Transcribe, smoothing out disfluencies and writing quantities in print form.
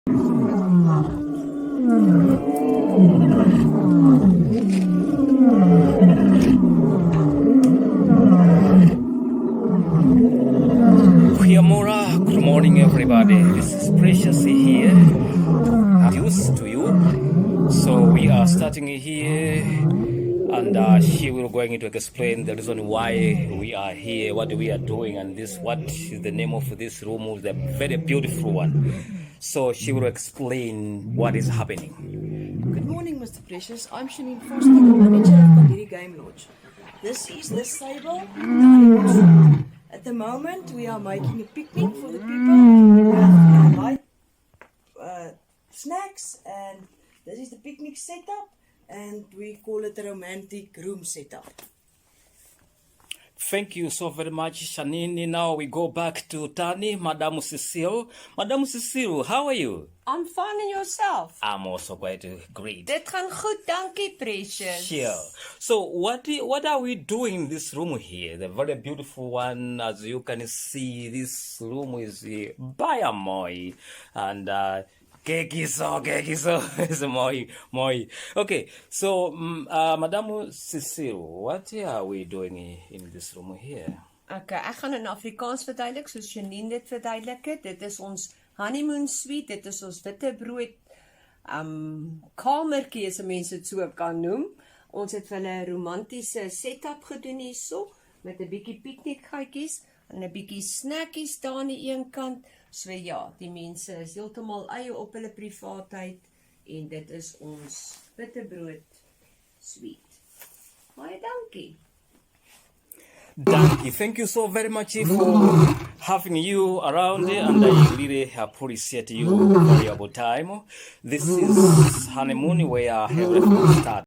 Kuyamura, good morning everybody. This is Precious here, used to you. So we are starting here, and she will going to explain the reason why we are here, what we are doing, and what is the name of this room, the very beautiful one. So she will explain what is happening. Good morning, Mr. Precious. I'm Shanine Foster, the manager of Kandiri Game Lodge. This is the Sable dining restaurant. At the moment, we are making a picnic for the people with light snacks, and this is the picnic setup, and we call it a romantic room setup. Thank you so very much, Shanini. Now we go back to Tani, Madame Cecile. Madame Cecile, how are you? I'm fine, and yourself? I'm also quite great. Dit gaan goed, dankie, Precious. Sure. So what are we doing in this room here? The very beautiful one. As you can see, this room is by Moi, and kekiso is Moi. Okay, so Madame Cecile, what are we doing in this room here? Okay, ek gaan in Afrikaans verduidelik, soos Janine dit verduidelik het. Dit is ons honeymoon suite, dit is ons witbrood kamertjie, as mense dit so kan noem. Ons het vir hulle 'n romantiese setup gedoen hierso, met 'n bietjie piknikgatjies en 'n bietjie snackies daar aan die een kant. So ja, die mense is heeltemal eie op hulle privaatheid, en dit is ons witbrood suite. Baie dankie. Danke. Thank you so very much for having you around, and I really appreciate you for your time. This is honeymoon where everything starts.